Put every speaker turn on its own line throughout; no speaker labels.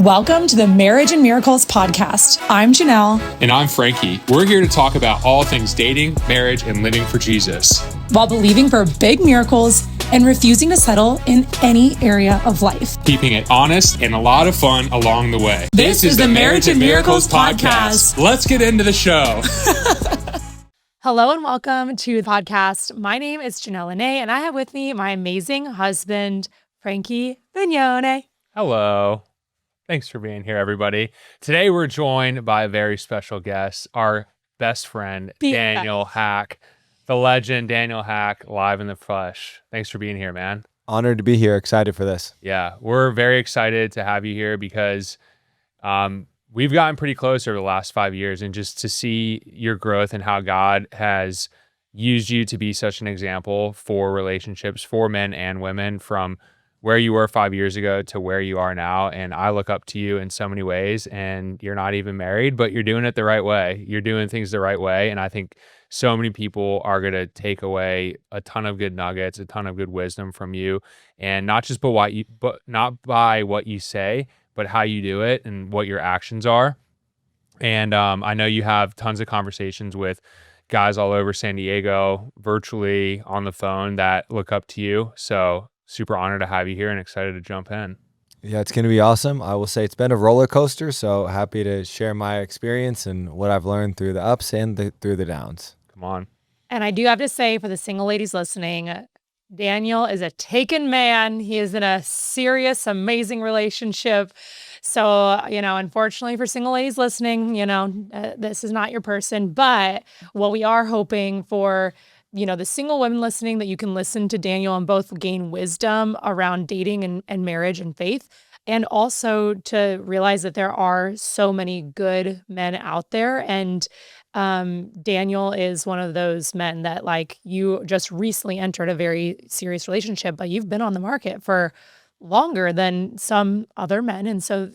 Welcome to the Marriage and Miracles podcast. I'm Janelle.
And I'm Frankie. We're here to talk about all things dating, marriage, and living for Jesus,
while believing for big miracles and refusing to settle in any area of life.
Keeping it honest and a lot of fun along the way.
This is the Marriage and Miracles podcast.
Let's get into the show.
Hello and welcome to the podcast. My name is Janelle and Lynnae, and I have with me my amazing husband, Frankie Vignone.
Hello. Thanks for being here, everybody. Today, we're joined by a very special guest, our best friend, Daniel Hack, the legend, Daniel Hack, live in the flesh. Thanks for being here, man.
Honored to be here. Excited for this.
Yeah, we're very excited to have you here because we've gotten pretty close over the last 5 years, and just to see your growth and how God has used you to be such an example for relationships for men and women, from where you were 5 years ago to where you are now. And I look up to you in so many ways, and you're not even married, but you're doing it the right way. You're doing things the right way. And I think so many people are going to take away a ton of good nuggets, a ton of good wisdom from you, and not just not by what you say, but how you do it and what your actions are. And I know you have tons of conversations with guys all over San Diego, virtually, on the phone, that look up to you. So super honored to have you here and excited to jump in.
Yeah, it's going to be awesome. I will say it's been a roller coaster, so happy to share my experience and what I've learned through the ups and through the downs.
Come on.
And I do have to say, for the single ladies listening, Daniel is a taken man. He is in a serious, amazing relationship. So, unfortunately for single ladies listening, this is not your person. But what we are hoping for, the single women listening, that you can listen to Daniel and both gain wisdom around dating and marriage and faith, and also to realize that there are so many good men out there. And Daniel is one of those men that, you just recently entered a very serious relationship, but you've been on the market for longer than some other men. And so,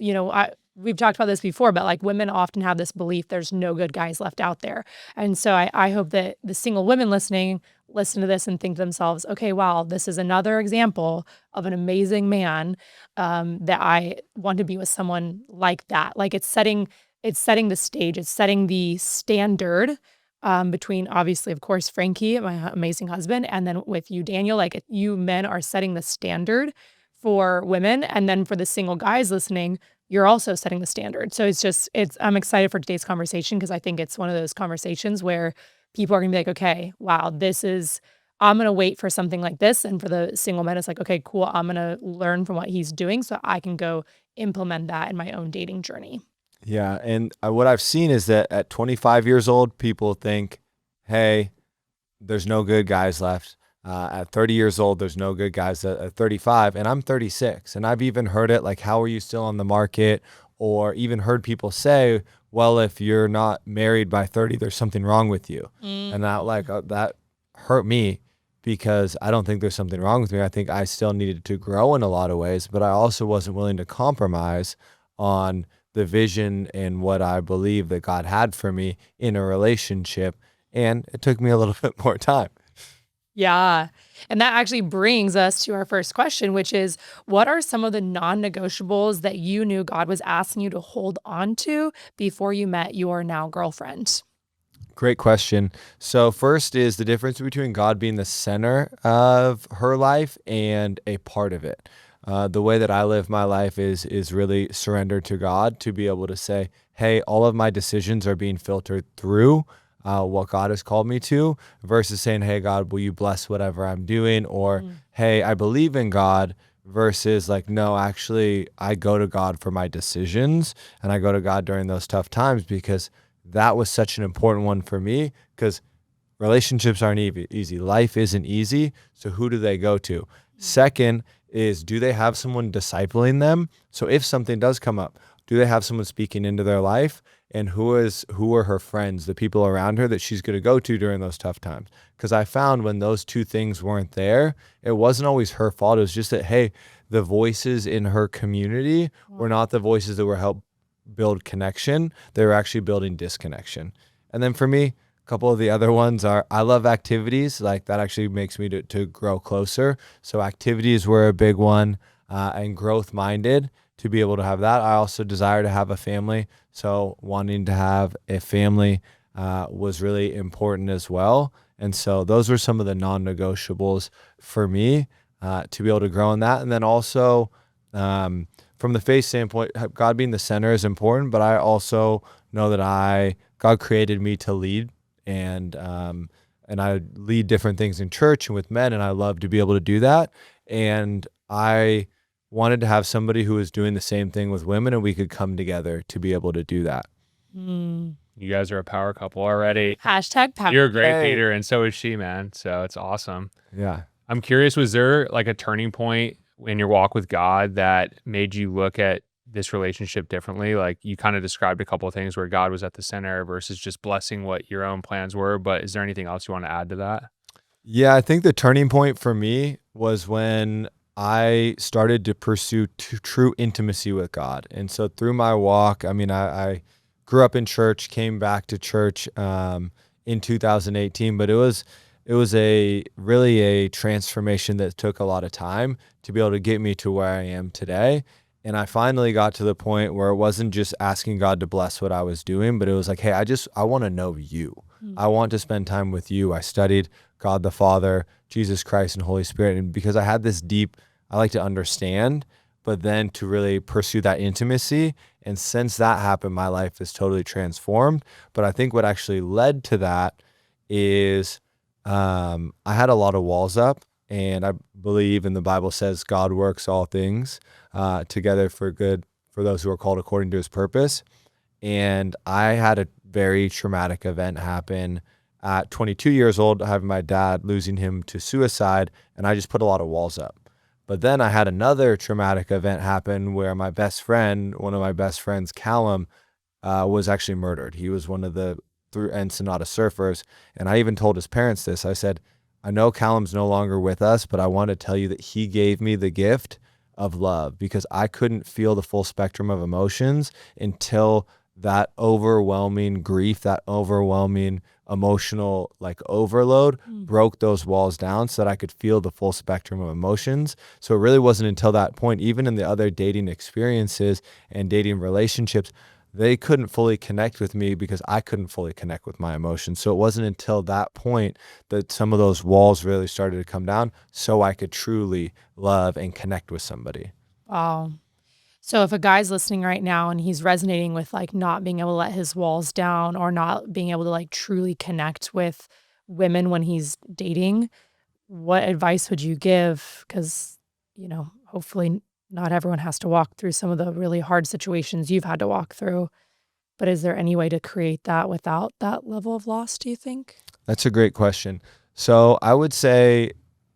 we've talked about this before, but women often have this belief there's no good guys left out there. And so I hope that the single women listening listen to this and think to themselves, okay, wow, this is another example of an amazing man that I want to be with someone like that. It's setting the stage, it's setting the standard between, obviously, of course, Frankie, my amazing husband, and then with you, Daniel. You men are setting the standard for women, and then for the single guys listening, you're also setting the standard. So I'm excited for today's conversation, because I think it's one of those conversations where people are going to be like, okay, wow, I'm going to wait for something like this. And for the single men, it's like, okay, cool, I'm going to learn from what he's doing so I can go implement that in my own dating journey.
Yeah, and what I've seen is that at 25 years old, people think, hey, there's no good guys left. At 30 years old, there's no good guys at 35, and I'm 36. And I've even heard it, how are you still on the market? Or even heard people say, well, if you're not married by 30, there's something wrong with you. And that hurt me, because I don't think there's something wrong with me. I think I still needed to grow in a lot of ways, but I also wasn't willing to compromise on the vision and what I believe that God had for me in a relationship. And it took me a little bit more time.
Yeah. And that actually brings us to our first question, which is, what are some of the non-negotiables that you knew God was asking you to hold on to before you met your now girlfriend?
Great question. So first is the difference between God being the center of her life and a part of it. The way that I live my life is really surrendered to God, to be able to say, hey, all of my decisions are being filtered through what God has called me to, versus saying, hey, God, will you bless whatever I'm doing? Or, hey, I believe in God, versus no, actually, I go to God for my decisions, and I go to God during those tough times, because that was such an important one for me, because relationships aren't easy. Life isn't easy. So who do they go to? Second is, do they have someone discipling them? So if something does come up, do they have someone speaking into their life? And who are her friends, the people around her that she's going to go to during those tough times? Because I found when those two things weren't there, it wasn't always her fault. It was just that, hey, the voices in her community were not the voices that were help build connection. They were actually building disconnection. And then for me, a couple of the other ones are, I love activities. That actually makes me to grow closer. So activities were a big one, and growth minded. to be able to have that. I also desire to have a family. So wanting to have a family was really important as well. And so those were some of the non-negotiables for me to be able to grow in that. And then also from the faith standpoint, God being the center is important, but I also know that God created me to lead, and I lead different things in church and with men, and I love to be able to do that. And I wanted to have somebody who was doing the same thing with women, and we could come together to be able to do that.
You guys are a power couple already.
Hashtag power.
You're a great
Hey.
leader, and so is she, man. So it's awesome.
Yeah.
I'm curious, was there like a turning point in your walk with God that made you look at this relationship differently? Like, you kind of described a couple of things where God was at the center versus just blessing what your own plans were. But is there anything else you want to add to that?
Yeah, I think the turning point for me was when I started to pursue true intimacy with God. And so through my walk, I mean, I grew up in church, came back to church in 2018, but it was really a transformation that took a lot of time to be able to get me to where I am today. And I finally got to the point where it wasn't just asking God to bless what I was doing, but it was like, hey, I want to know you. I want to spend time with you. I studied God the Father, Jesus Christ, and Holy Spirit. And because I had this deep, I like to understand, but then to really pursue that intimacy. And since that happened, my life is totally transformed. But I think what actually led to that is I had a lot of walls up, and I believe, and the Bible says, God works all things together for good for those who are called according to his purpose. And I had a very traumatic event happen at 22 years old, having my dad, losing him to suicide, and I just put a lot of walls up. But then I had another traumatic event happen where my best friend, one of my best friends, 𝐃𝐿, was actually murdered. He was one of the 𝐼𝐿 surfers. And I even told his parents this. I said, I know 𝐃𝐿's no longer with us, but I want to tell you that he gave me the gift of love, because I couldn't feel the full spectrum of emotions until that overwhelming grief, that overwhelming emotional overload broke those walls down so that I could feel the full spectrum of emotions. So it really wasn't until that point, even in the other dating experiences and dating relationships, they couldn't fully connect with me because I couldn't fully connect with my emotions. So it wasn't until that point that some of those walls really started to come down so I could truly love and connect with somebody.
Wow. So if a guy's listening right now and he's resonating with not being able to let his walls down, or not being able to truly connect with women when he's dating, what advice would you give? Because, hopefully not everyone has to walk through some of the really hard situations you've had to walk through. But is there any way to create that without that level of loss, do you think?
That's a great question. So I would say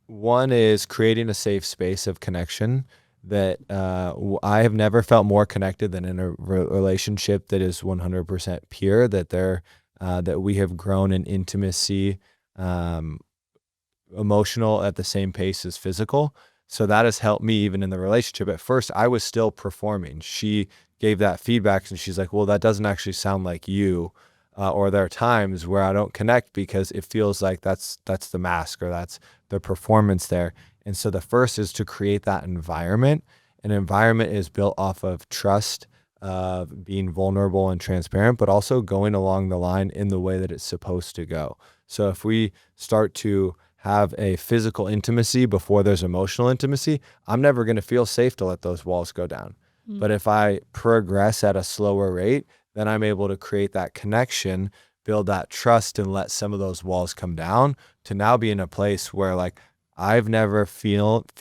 one is creating a safe space of connection. That I have never felt more connected than in a relationship that is 100% pure, that we have grown in intimacy, emotional at the same pace as physical. So that has helped me even in the relationship. At first, I was still performing. She gave that feedback, and she's like, well, that doesn't actually sound like you. Or there are times where I don't connect because it feels like that's the mask, or that's the performance there. And so the first is to create that environment. An environment is built off of trust, of being vulnerable and transparent, but also going along the line in the way that it's supposed to go. So if we start to have a physical intimacy before there's emotional intimacy, I'm never going to feel safe to let those walls go down. But if I progress at a slower rate, then I'm able to create that connection, build that trust, and let some of those walls come down to now be in a place where I've never felt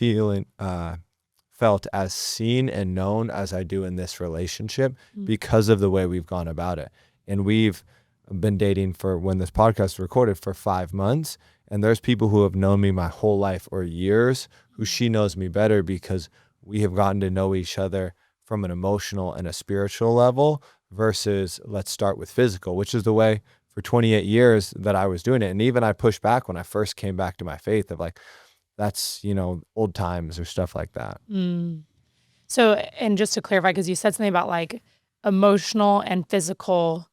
as seen and known as I do in this relationship because of the way we've gone about it. And we've been dating for, when this podcast was recorded, for 5 months. And there's people who have known me my whole life or years who she knows me better because we have gotten to know each other from an emotional and a spiritual level versus let's start with physical, which is the way for 28 years that I was doing it. And even I pushed back when I first came back to my faith of that's, old times or stuff like that.
So, and just to clarify, because you said something about emotional and physical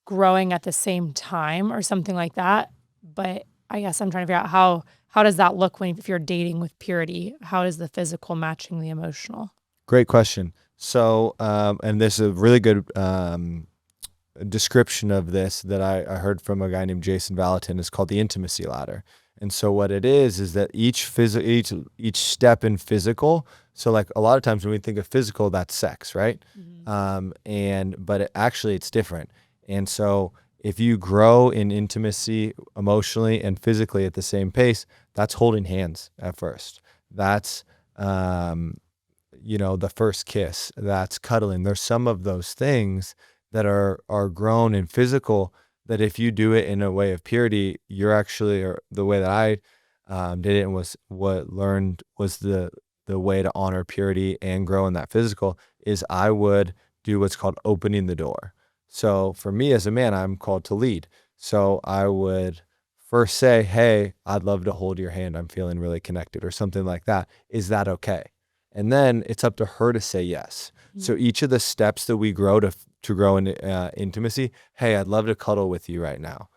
growing at the same time or something like that. But I guess I'm trying to figure out how does that look if you're dating with purity? How is the physical matching the emotional?
Great question. So, and there's a really good description of this that I heard from a guy named Jason Valatin. It's called the intimacy ladder. And so what it is that each step in physical. So like a lot of times when we think of physical, that's sex, right? But it's different. And so if you grow in intimacy emotionally and physically at the same pace, that's holding hands at first. That's the first kiss. That's cuddling. There's some of those things that are grown in physical that if you do it in a way of purity, you're actually, or the way that I did it and was what learned was the way to honor purity and grow in that physical is I would do what's called opening the door. So for me as a man, I'm called to lead. So I would first say, hey, I'd love to hold your hand. I'm feeling really connected or something like that. Is that okay? And then it's up to her to say yes. So each of the steps that we grow to grow in intimacy, hey, I'd love to cuddle with you right now.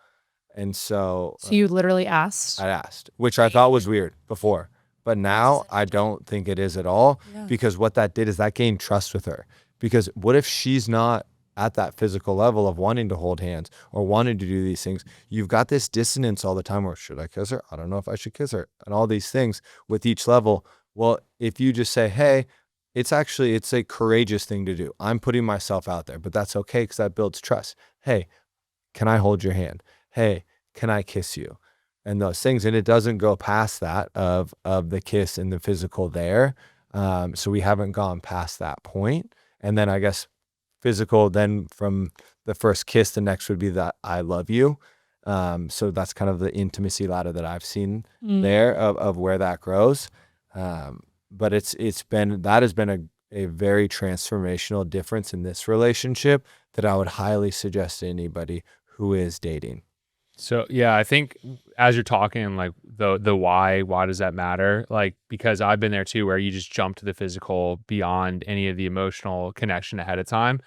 And so
you literally asked?
I asked, which I thought was weird before. But now I don't think it is at all, because what that did is that gained trust with her. Because what if she's not at that physical level of wanting to hold hands or wanting to do these things? You've got this dissonance all the time where, should I kiss her? I don't know if I should kiss her. And all these things with each level. Well, if you just say, hey, it's a courageous thing to do. I'm putting myself out there, but that's okay because that builds trust. Hey, can I hold your hand? Hey, can I kiss you? And those things. And it doesn't go past that of the kiss and the physical there. So we haven't gone past that point. And then I guess physical, then from the first kiss, the next would be that I love you. So that's kind of the intimacy ladder that I've seen there of where that grows. But that has been a very transformational difference in this relationship that I would highly suggest to anybody who is dating.
So yeah, I think as you're talking, like the why does that matter? Like, because I've been there too, where you just jump to the physical beyond any of the emotional connection ahead of time.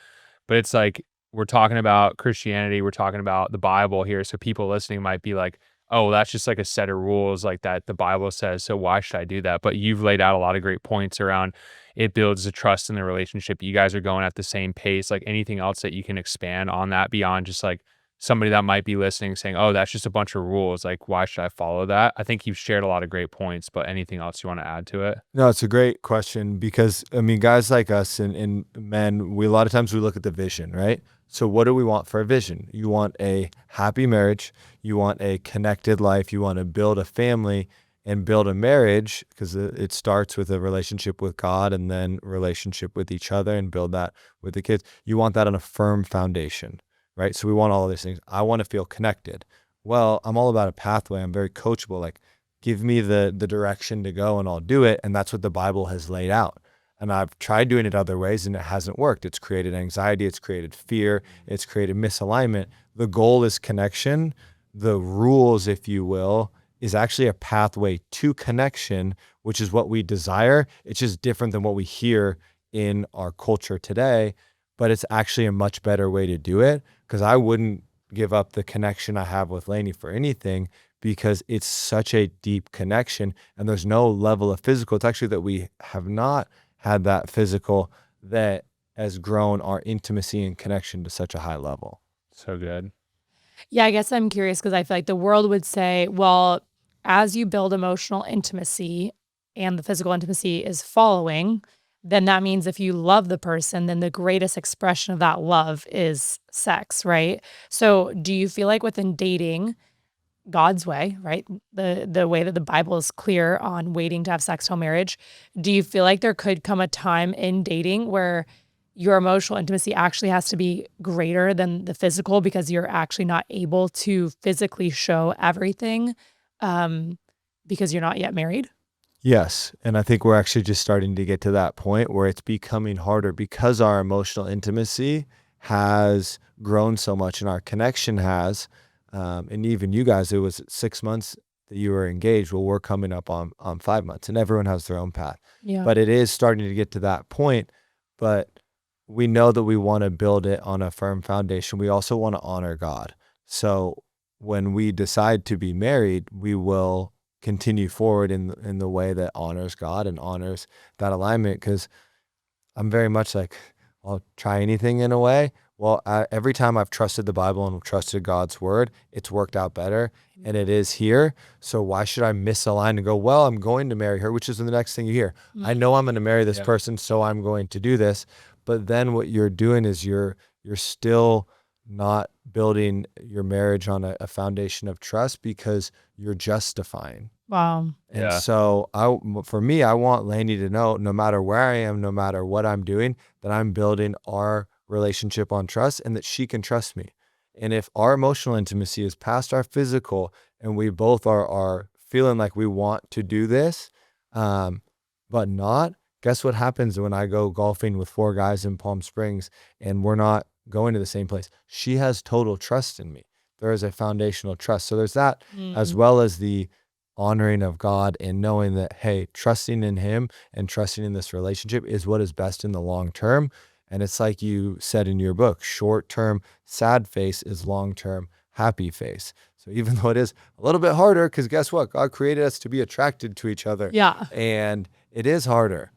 But it's like, we're talking about Christianity, we're talking about the Bible here. So people listening might be like, oh, well, that's just like a set of rules like that the Bible says, so why should I do that? But you've laid out a lot of great points around it builds a trust in the relationship. You guys are going at the same pace. Like, anything else that you can expand on that beyond just like somebody that might be listening saying, oh, that's just a bunch of rules. Like, why should I follow that? I think you've shared a lot of great points, but anything else you want to add to it?
No, it's a great question because, I mean, guys like us and men, a lot of times we look at the vision, right? So what do we want for a vision? You want a happy marriage. You want a connected life. You want to build a family and build a marriage, because it starts with a relationship with God and then relationship with each other, and build that with the kids. You want that on a firm foundation, right? So we want all of these things. I want to feel connected. Well, I'm all about a pathway. I'm very coachable. Like, give me the direction to go and I'll do it. And that's what the Bible has laid out. And I've tried doing it other ways and it hasn't worked. It's created anxiety. It's created fear. It's created misalignment. The goal is connection. The rules, if you will, is actually a pathway to connection, which is what we desire. It's just different than what we hear in our culture today, but it's actually a much better way to do it, because I wouldn't give up the connection I have with Lynnae for anything, because it's such a deep connection and there's no level of physical. It's actually that we have not had that physical that has grown our intimacy and connection to such a high level.
So good.
Yeah, I guess I'm curious because I feel like the world would say, well, as you build emotional intimacy and the physical intimacy is following, then that means if you love the person, then the greatest expression of that love is sex, right? So do you feel like within dating, God's way, right? The way that the Bible is clear on waiting to have sex till marriage, do you feel like there could come a time in dating where your emotional intimacy actually has to be greater than the physical because you're actually not able to physically show everything because you're not yet married?
Yes. And I think we're actually just starting to get to that point where it's becoming harder because our emotional intimacy has grown so much and our connection has. And even you guys, it was 6 months that you were engaged. Well, we're coming up on 5 months, and everyone has their own path.
Yeah.
But it is starting to get to that point. But we know that we want to build it on a firm foundation. We also want to honor God. So when we decide to be married, we will continue forward in the way that honors God and honors that alignment. Because I'm very much like, I'll try anything in a way. Well, every time I've trusted the Bible and trusted God's word, it's worked out better, and it is here. So why should I misalign and go, well, I'm going to marry her, which is the next thing you hear. I know I'm going to marry this person, so I'm going to do this. But then what you're doing is you're still not building your marriage on a foundation of trust, because you're justifying.
Wow.
And so for me, I want Lynnae to know, no matter where I am, no matter what I'm doing, that I'm building our relationship on trust, and that she can trust me. And if our emotional intimacy is past our physical, and we both are feeling like we want to do this, but not, guess what happens when I go golfing with 4 guys in Palm Springs and we're not going to the same place? She has total trust in me. There is a foundational trust. So there's that, as well as the honoring of God and knowing that, hey, trusting in him and trusting in this relationship is what is best in the long term. And it's like you said in your book, short-term sad face is long-term happy face. So even though it is a little bit harder, because guess what? God created us to be attracted to each other.
Yeah.
And it is harder,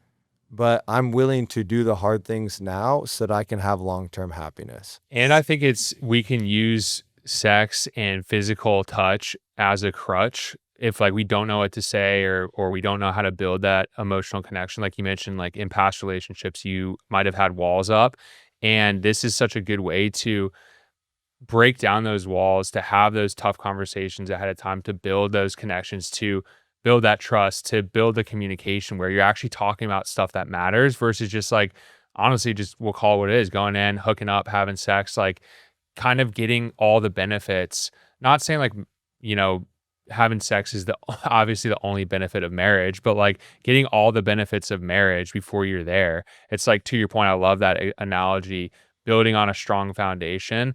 but I'm willing to do the hard things now so that I can have long-term happiness.
And I think we can use sex and physical touch as a crutch if like we don't know what to say, or we don't know how to build that emotional connection. Like you mentioned, like in past relationships, you might have had walls up, and this is such a good way to break down those walls, to have those tough conversations ahead of time, to build those connections, to build that trust, to build the communication where you're actually talking about stuff that matters versus just like, honestly, just we'll call it what it is, going in, hooking up, having sex, like kind of getting all the benefits. Not saying like, you know, having sex is obviously the only benefit of marriage, but like getting all the benefits of marriage before you're there. It's like, to your point, I love that analogy, building on a strong foundation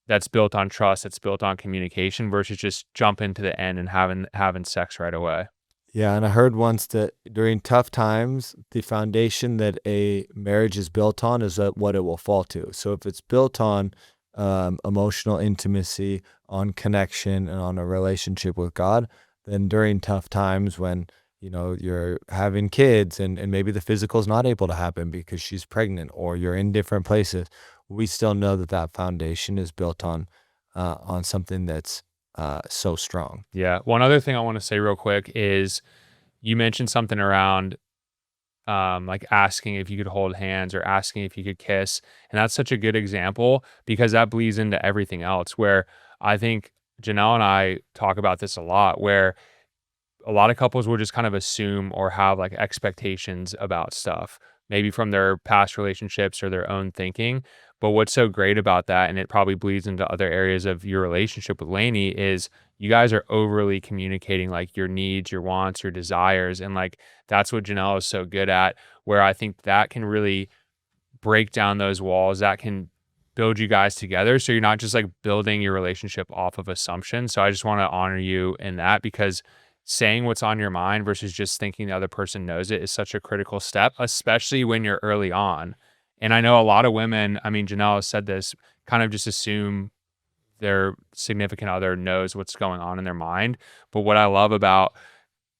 that's built on trust, that's built on communication, versus just jumping to the end and having sex right away.
Yeah, and I heard once that during tough times, the foundation that a marriage is built on is what it will fall to. So if it's built on emotional intimacy, on connection, and on a relationship with God, then during tough times when, you know, you're having kids and maybe the physical is not able to happen because she's pregnant, or you're in different places, we still know that foundation is built on something that's so strong.
Yeah. One other thing I want to say real quick is you mentioned something around like asking if you could hold hands or asking if you could kiss. And that's such a good example because that bleeds into everything else, where I think Janelle and I talk about this a lot, where a lot of couples will just kind of assume or have like expectations about stuff, maybe from their past relationships or their own thinking. But what's so great about that, and it probably bleeds into other areas of your relationship with Lynnae, is you guys are overly communicating like your needs, your wants, your desires. And like, that's what Janelle is so good at, where I think that can really break down those walls, that can build you guys together. So you're not just like building your relationship off of assumptions. So I just want to honor you in that, because saying what's on your mind versus just thinking the other person knows it is such a critical step, especially when you're early on. And I know a lot of women, I mean, Janelle has said this, kind of just assume their significant other knows what's going on in their mind. But what I love about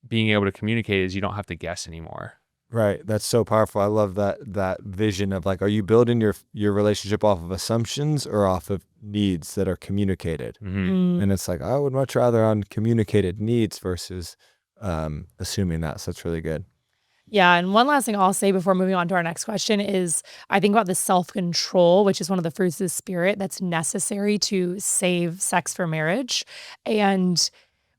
being able to communicate is you don't have to guess anymore.
Right. That's so powerful. I love that vision of like, are you building your relationship off of assumptions or off of needs that are communicated? And it's like, I would much rather on communicated needs versus assuming that. So that's really good.
Yeah. And one last thing I'll say before moving on to our next question is I think about the self-control, which is one of the fruits of the spirit that's necessary to save sex for marriage. And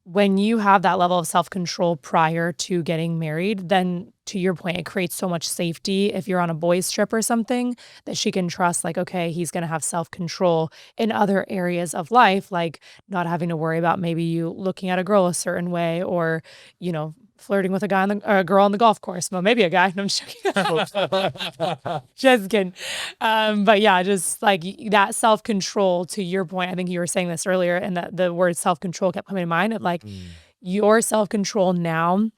when you have that level of self-control prior to getting married, then to your point, it creates so much safety if you're on a boys' trip or something, that she can trust, like, okay, he's going to have self-control in other areas of life, like not having to worry about maybe you looking at a girl a certain way, or, you know, flirting with a guy a girl on the golf course. Well, maybe a guy. No, I'm just joking. Just kidding. But yeah, just like that self-control, to your point, I think you were saying this earlier, and that the word self-control kept coming to mind, of like your self-control now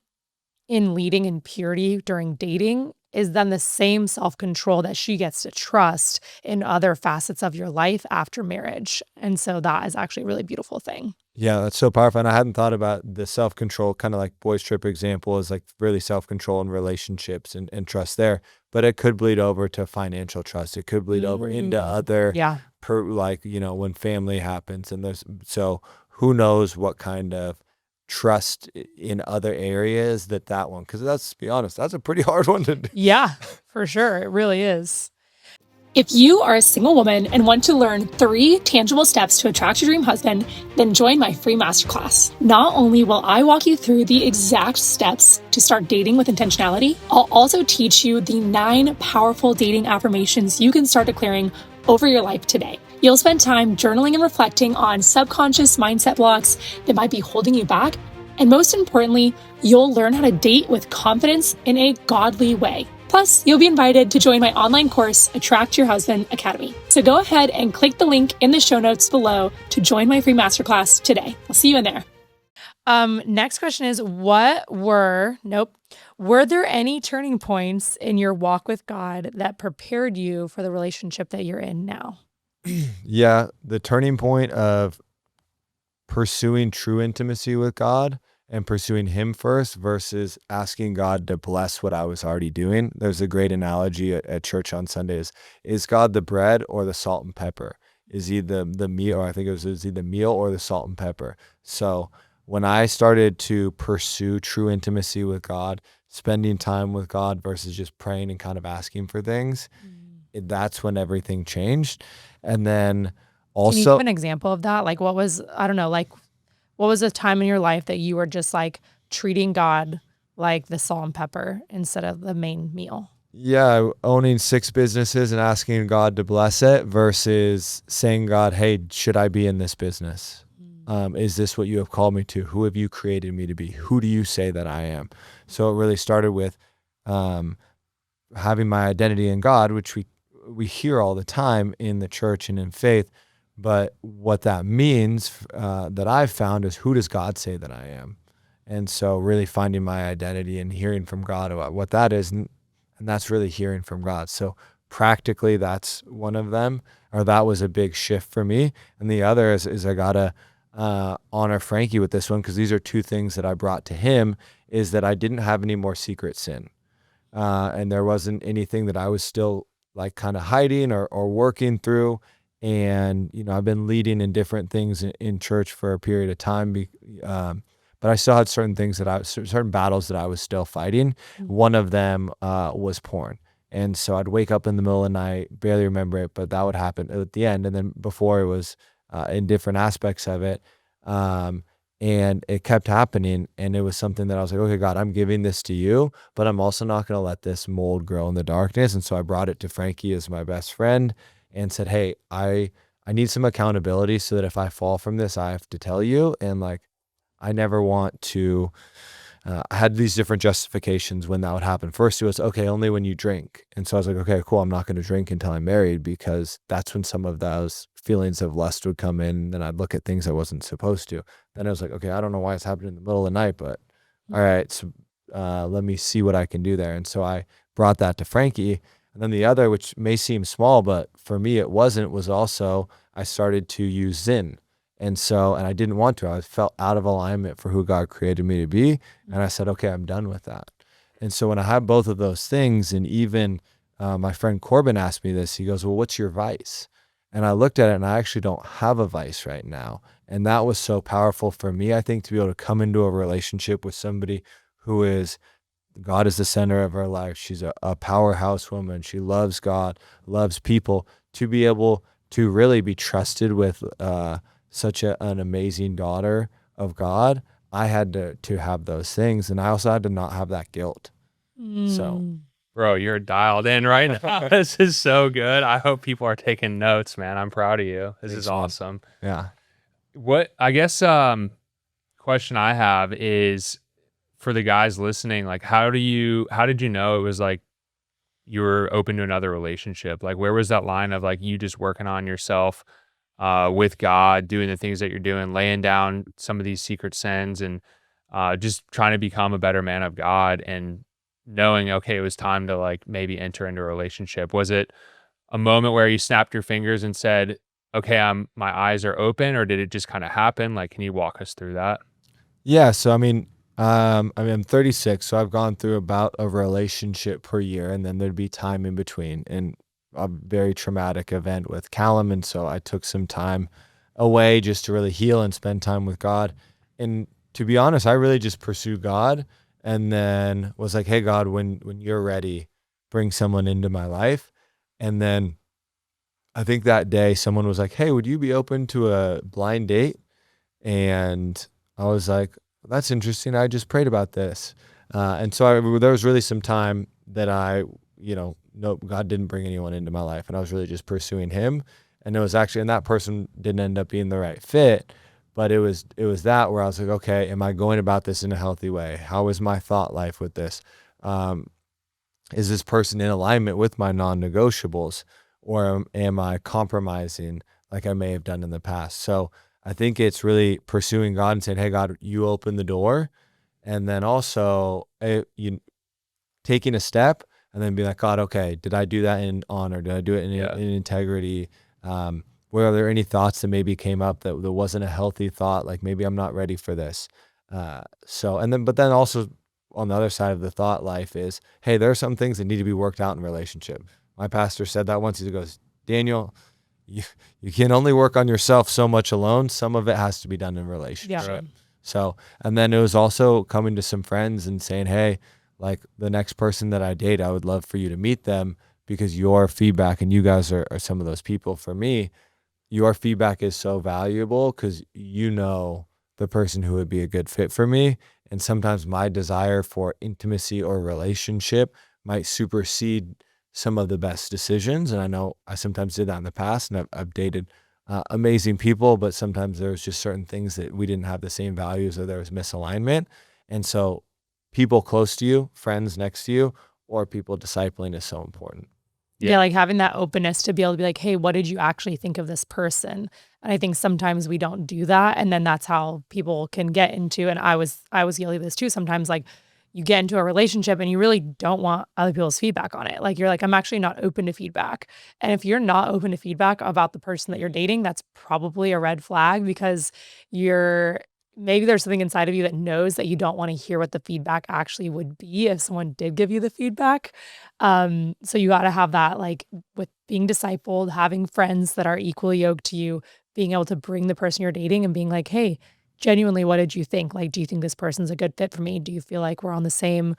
in leading in purity during dating is then the same self-control that she gets to trust in other facets of your life after marriage. And so that is actually a really beautiful thing.
Yeah, that's so powerful. And I hadn't thought about the self-control, kind of like boys trip example is like really self-control in relationships and trust there. But it could bleed over to financial trust. It could bleed over into other,
Yeah.
when family happens and so who knows what kind of trust in other areas that one, because let's be honest, that's a pretty hard one to do.
Yeah, for sure. It really is.
If you are a single woman and want to learn 3 tangible steps to attract your dream husband, then join my free masterclass. Not only will I walk you through the exact steps to start dating with intentionality, I'll also teach you the 9 powerful dating affirmations you can start declaring over your life today. You'll spend time journaling and reflecting on subconscious mindset blocks that might be holding you back. And most importantly, you'll learn how to date with confidence in a godly way. Plus, you'll be invited to join my online course, Attract Your Husband Academy. So go ahead and click the link in the show notes below to join my free masterclass today. I'll see you in there.
Next question is, were there any turning points in your walk with God that prepared you for the relationship that you're in now?
Yeah, the turning point of pursuing true intimacy with God and pursuing him first versus asking God to bless what I was already doing. There's a great analogy at church on Sundays. Is God the bread or the salt and pepper? Is he the meal, or I think is he the meal or the salt and pepper? So when I started to pursue true intimacy with God, spending time with God versus just praying and kind of asking for things, that's when everything changed. And then also,
can you give an example of that? Like, what was a time in your life that you were just like treating God like the salt and pepper instead of the main meal?
Yeah, owning 6 businesses and asking God to bless it versus saying, God, hey, should I be in this business? Is this what you have called me to? Who have you created me to be? Who do you say that I am? So it really started with having my identity in God, which we hear all the time in the church and in faith. But what that means that I've found is, who does God say that I am? And so really finding my identity and hearing from God about what that is. And that's really hearing from God. So practically that's one of them, or that was a big shift for me. And the other is I got to honor Frankie with this one, because these are 2 things that I brought to him, is that I didn't have any more secret sin. And there wasn't anything that I was still like kind of hiding or working through. And, I've been leading in different things in church for a period of time, but I still had certain battles that I was still fighting. One of them was porn. And so I'd wake up in the middle of the night, barely remember it, but that would happen at the end. And then before, it was in different aspects of it. And it kept happening. And it was something that I was like, okay, God, I'm giving this to you, but I'm also not going to let this mold grow in the darkness. And so I brought it to Frankie as my best friend and said, hey, I need some accountability so that if I fall from this, I have to tell you. And like, I never want to, I had these different justifications when that would happen. First, it was, okay, only when you drink. And so I was like, okay, cool. I'm not going to drink until I'm married, because that's when some of those feelings of lust would come in. And I'd look at things I wasn't supposed to. Then I was like, okay, I don't know why it's happening in the middle of the night, but all right, so let me see what I can do there. And so I brought that to Frankie. And then the other, which may seem small, but for me it wasn't, was also I started to use Zen. And I didn't want to. I felt out of alignment for who God created me to be. And I said, okay, I'm done with that. And so when I had both of those things, and even my friend Corbin asked me this, he goes, well, what's your vice? And I looked at it, and I actually don't have a vice right now. And that was so powerful for me, I think, to be able to come into a relationship with somebody who is, God is the center of her life. She's a powerhouse woman. She loves God, loves people. To be able to really be trusted with such an amazing daughter of God, I had to have those things. And I also had to not have that guilt. So,
bro, you're dialed in right now. This is so good. I hope people are taking notes, man. I'm proud of you. This is awesome.
Yeah.
What I guess question I have is, for the guys listening, like, how did you know it was like you were open to another relationship? Like, where was that line of like you just working on yourself with God, doing the things that you're doing, laying down some of these secret sins, and just trying to become a better man of God? And knowing, okay, it was time to like maybe enter into a relationship? Was it a moment where you snapped your fingers and said, okay, my eyes are open, or did it just kind of happen? Like, can you walk us through that?
Yeah. So, I'm 36, so I've gone through about a relationship per year, and then there'd be time in between, and a very traumatic event with Callum. And so I took some time away just to really heal and spend time with God. And to be honest, I really just pursued God, and then was like, hey, God, when you're ready, bring someone into my life. And then I think that day someone was like, hey, would you be open to a blind date? And I was like, that's interesting. I just prayed about this. And so there was really some time that nope, God didn't bring anyone into my life. And I was really just pursuing him. And and that person didn't end up being the right fit. But it was that where I was like, okay, am I going about this in a healthy way? How is my thought life with this? Is this person in alignment with my non-negotiables? Or am I compromising like I may have done in the past? So I think it's really pursuing God and saying, hey, God, you open the door. And then also you taking a step and then be like, God, okay, did I do that in honor? Did I do it in integrity? Were there any thoughts that maybe came up that wasn't a healthy thought? Like maybe I'm not ready for this. But then also on the other side of the thought life is, hey, there are some things that need to be worked out in a relationship. My pastor said that once. He goes, Daniel, you can only work on yourself so much alone. Some of it has to be done in relationship.
Yeah.
Right.
So, and then it was also coming to some friends and saying, hey, like the next person that I date, I would love for you to meet them because your feedback, and you guys are some of those people for me, your feedback is so valuable because you know the person who would be a good fit for me. And sometimes my desire for intimacy or relationship might supersede some of the best decisions. And I know I sometimes did that in the past, and I've dated amazing people, but sometimes there was just certain things that we didn't have the same values, or there was misalignment. And so people close to you, friends next to you, or people discipling is so important.
Yeah, like having that openness to be able to be like, hey, what did you actually think of this person? And I think sometimes we don't do that. And then that's how people can get into, and I was guilty of this too. Sometimes like you get into a relationship and you really don't want other people's feedback on it. Like you're like, I'm actually not open to feedback. And if you're not open to feedback about the person that you're dating, that's probably a red flag, because maybe there's something inside of you that knows that you don't want to hear what the feedback actually would be if someone did give you the feedback. So you got to have that, like with being discipled, having friends that are equally yoked to you, being able to bring the person you're dating and being like, hey, genuinely, what did you think? Like, do you think this person's a good fit for me? Do you feel like we're on the same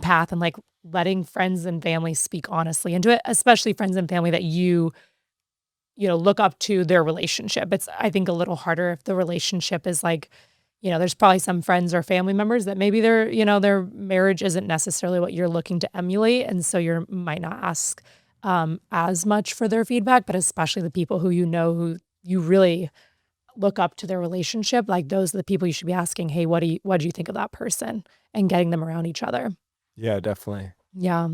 path? And like letting friends and family speak honestly into it, especially friends and family that you look up to their relationship. It's, I think, a little harder if the relationship is like, there's probably some friends or family members that maybe their marriage isn't necessarily what you're looking to emulate. And so you might not ask as much for their feedback, but especially the people who who you really look up to their relationship, like those are the people you should be asking, hey, what do you think of that person, and getting them around each other.
Yeah, definitely.
Yeah.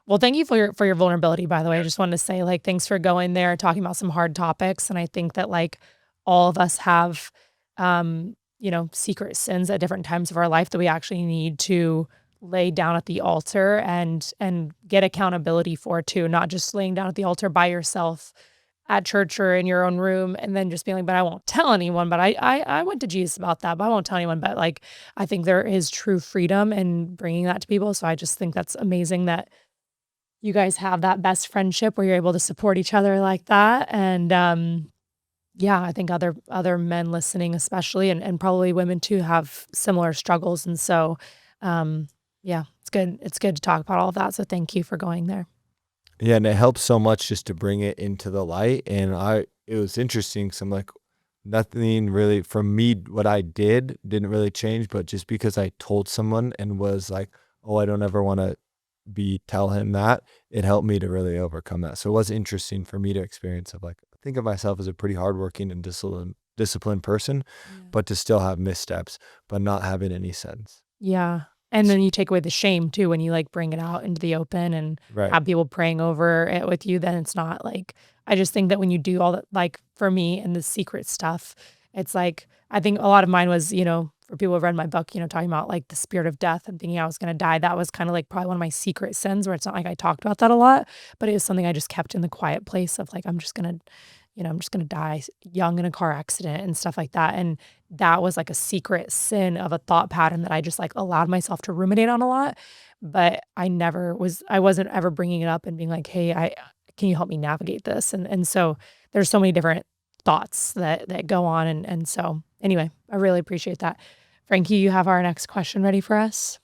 Well, thank you for your vulnerability, by the way. I just wanted to say, like, thanks for going there, talking about some hard topics. And I think that like all of us have, secret sins at different times of our life that we actually need to lay down at the altar and get accountability for too, not just laying down at the altar by yourself at church or in your own room and then just being like, but I won't tell anyone, but I went to Jesus about that, but I won't tell anyone. But like, I think there is true freedom in bringing that to people. So I just think that's amazing that you guys have that best friendship where you're able to support each other like that. And I think other men listening, especially, and probably women too, have similar struggles. And so, it's good. It's good to talk about all of that. So thank you for going there.
Yeah, and it helps so much just to bring it into the light. And it was interesting because I'm like, nothing really from me, what I didn't really change, but just because I told someone and was like, oh, I don't ever want to tell him that, it helped me to really overcome that. So it was interesting for me to experience of like, I think of myself as a pretty hardworking and disciplined person, but to still have missteps, but not having any sense.
Yeah. And then you take away the shame too, when you like bring it out into the open and have people praying over it with you. Then it's not like, I just think that when you do all that, like for me and the secret stuff, it's like, I think a lot of mine was, for people who have read my book, talking about like the spirit of death and thinking I was going to die, that was kind of like probably one of my secret sins, where it's not like I talked about that a lot, but it was something I just kept in the quiet place of like, I'm just going to die young in a car accident and stuff like that. And that was like a secret sin of a thought pattern that I just like allowed myself to ruminate on a lot. But I wasn't ever bringing it up and being like, hey, can you help me navigate this? And so there's so many different thoughts that go on. And so anyway, I really appreciate that. Frankie, you have our next question ready for us?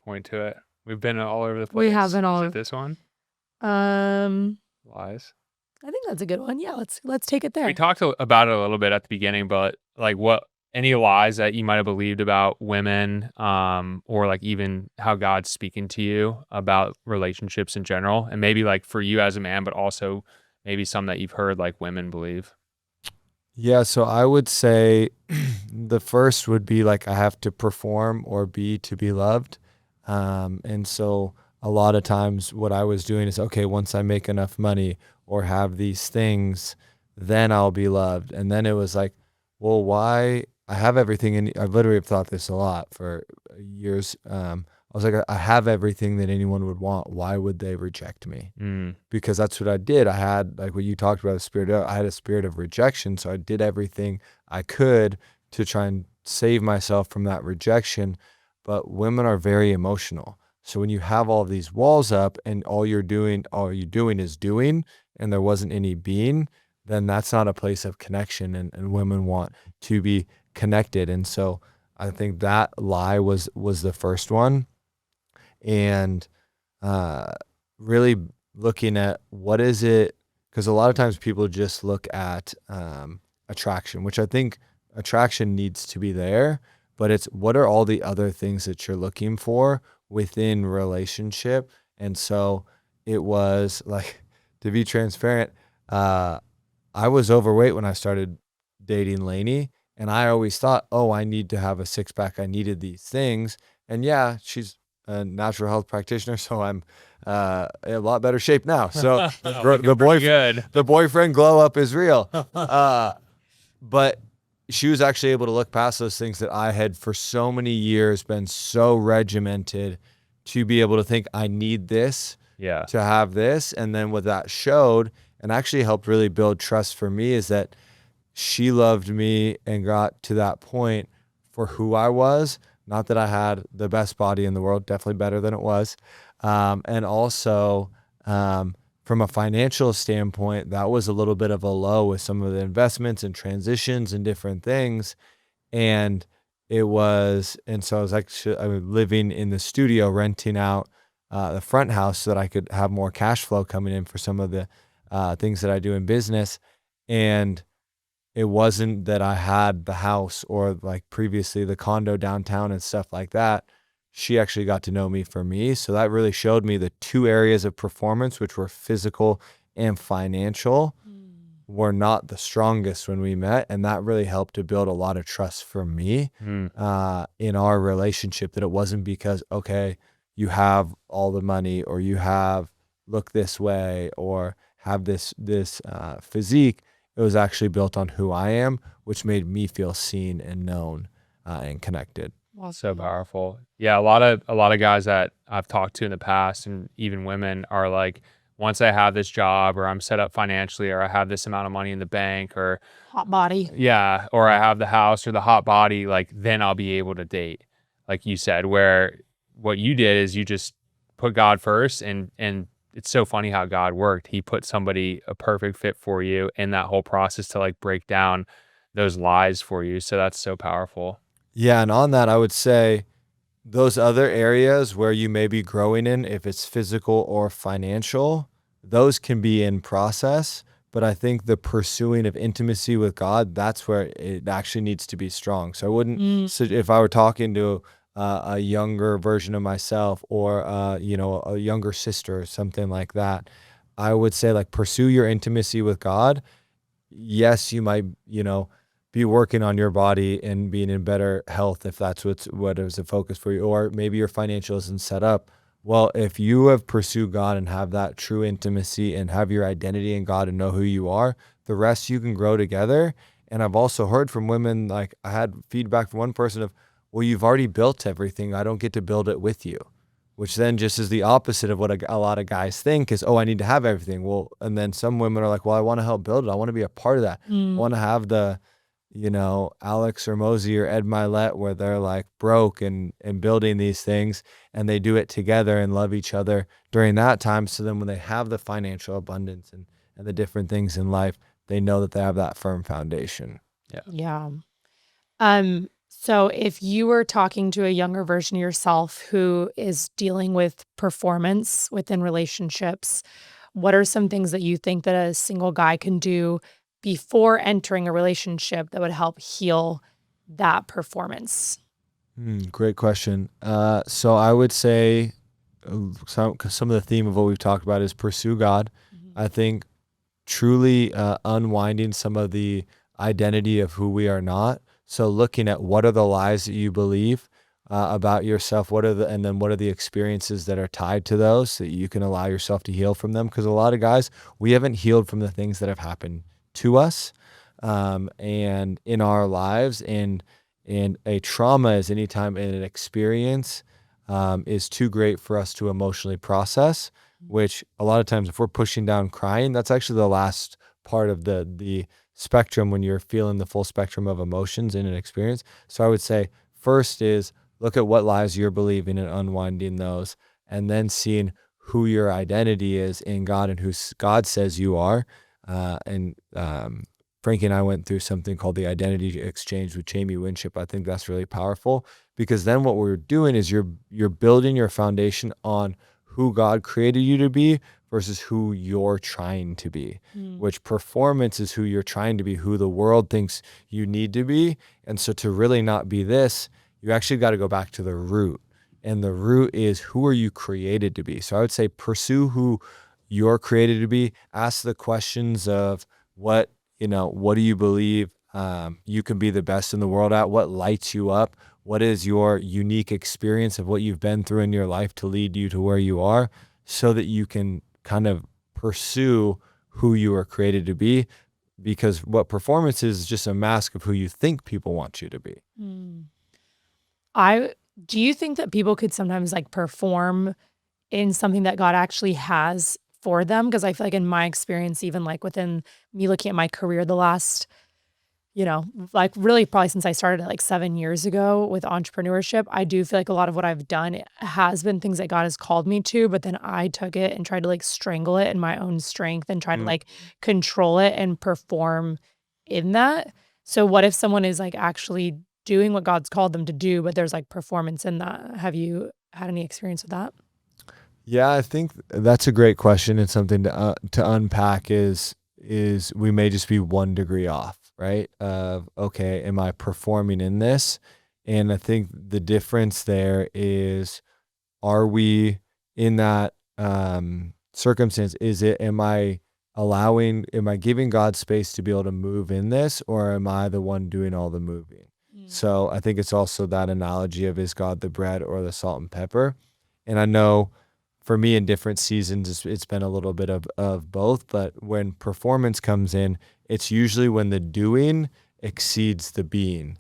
Point to it. We've been all over the place.
We have been all
Is it
over.
this one? Lies.
I think that's a good one. Yeah, let's take it there.
We talked about it a little bit at the beginning, but like any lies that you might have believed about women, or like even how God's speaking to you about relationships in general, and maybe like for you as a man, but also maybe some that you've heard like women believe.
Yeah, so I would say the first would be like I have to perform or be to be loved. And so a lot of times what I was doing is, okay, once I make enough money or have these things, then I'll be loved. And then it was like, well, why? I have everything, and I literally have thought this a lot for years. I was like, I have everything that anyone would want. Why would they reject me? Because that's what I did. I had, like what you talked about, I had a spirit of rejection. So I did everything I could to try and save myself from that rejection. But women are very emotional. So when you have all of these walls up and all you're doing is doing, and there wasn't any being, then that's not a place of connection. And women want to be connected. And so I think that lie was the first one. And really looking at what is it, because a lot of times people just look at attraction, which I think attraction needs to be there, but it's what are all the other things that you're looking for within relationship. And so it was like, to be transparent, I was overweight when I started dating Lynnae, and I always thought, oh, I need to have a six-pack. I needed these things. And yeah, she's a natural health practitioner, so I'm in a lot better shape now. So the boyfriend glow up is real. But she was actually able to look past those things that I had for so many years been so regimented to be able to think I need this to have this. And then what that showed and actually helped really build trust for me is that she loved me and got to that point for who I was. Not that I had the best body in the world, definitely better than it was. And also from a financial standpoint, that was a little bit of a low with some of the investments and transitions and different things. And so I was actually living in the studio, renting out the front house so that I could have more cash flow coming in for some of the things that I do in business. And it wasn't that I had the house or like previously the condo downtown and stuff like that. She actually got to know me for me. So that really showed me the two areas of performance, which were physical and financial, were not the strongest when we met. And that really helped to build a lot of trust for me in our relationship, that it wasn't because, okay, you have all the money or you look this way or have this physique. It was actually built on who I am, which made me feel seen and known and connected.
Well, so powerful. Yeah, a lot of guys that I've talked to in the past, and even women, are like, once I have this job, or I'm set up financially, or I have this amount of money in the bank, or
hot body.
Yeah, or I have the house or the hot body, like then I'll be able to date. Like you said, where what you did is you just put God first, and it's so funny how God worked. He put a perfect fit for you in that whole process to like break down those lies for you. So that's so powerful.
Yeah. And on that, I would say those other areas where you may be growing in, if it's physical or financial, those can be in process. But I think the pursuing of intimacy with God, that's where it actually needs to be strong. So I wouldn't, so if I were talking to a younger version of myself, or a younger sister or something like that, I would say like pursue your intimacy with God. Yes, you might be working on your body and being in better health if that's what is a focus for you, or maybe your financial isn't set up. Well, if you have pursued God and have that true intimacy and have your identity in God and know who you are, the rest you can grow together. And I've also heard from women, like I had feedback from one person of, well, you've already built everything. I don't get to build it with you, which then just is the opposite of what a lot of guys think is, oh, I need to have everything. Well, and then some women are like, well, I want to help build it. I want to be a part of that. I want to have the, Alex or Mosey or Ed Milet where they're like broke and building these things, and they do it together and love each other during that time. So then when they have the financial abundance and the different things in life, they know that they have that firm foundation.
Yeah. So if you were talking to a younger version of yourself who is dealing with performance within relationships, what are some things that you think that a single guy can do before entering a relationship that would help heal that performance?
Great question. So I would say some of the theme of what we've talked about is pursue God. I think truly unwinding some of the identity of who we are not. So looking at what are the lies that you believe about yourself, and then what are the experiences that are tied to those so that you can allow yourself to heal from them. Because a lot of guys, we haven't healed from the things that have happened to us and in our lives. And a trauma is anytime in an experience is too great for us to emotionally process, which a lot of times if we're pushing down crying, that's actually the last part of the spectrum when you're feeling the full spectrum of emotions in an experience. So I would say first is look at what lies you're believing and unwinding those, and then seeing who your identity is in God and who God says you are. Frankie and I went through something called the identity exchange with 𝐬𝐮𝐬𝐫𝐿. I think that's really powerful, because then what we're doing is you're building your foundation on who God created you to be versus who you're trying to be, which performance is who you're trying to be, who the world thinks you need to be. And so to really not be this, you actually got to go back to the root. And the root is, who are you created to be? So I would say pursue who you're created to be. Ask the questions of what do you believe you can be the best in the world at? What lights you up? What is your unique experience of what you've been through in your life to lead you to where you are, so that you can kind of pursue who you are created to be? Because what performance is just a mask of who you think people want you to be.
Do you think that people could sometimes like perform in something that God actually has for them? Because I feel like in my experience, even like within me looking at my career the last, like really probably since I started like 7 years ago with entrepreneurship, I do feel like a lot of what I've done has been things that God has called me to, but then I took it and tried to like strangle it in my own strength and try to like control it and perform in that. So what if someone is like actually doing what God's called them to do, but there's like performance in that? Have you had any experience with that?
Yeah, I think that's a great question, and something to unpack is we may just be 1 degree off, right? Of, okay, am I performing in this? And I think the difference there is, are we in that circumstance? Am I giving God space to be able to move in this, or am I the one doing all the moving? So I think it's also that analogy of, is God the bread or the salt and pepper? And I know for me in different seasons, it's been a little bit of both, but when performance comes in, it's usually when the doing exceeds the being.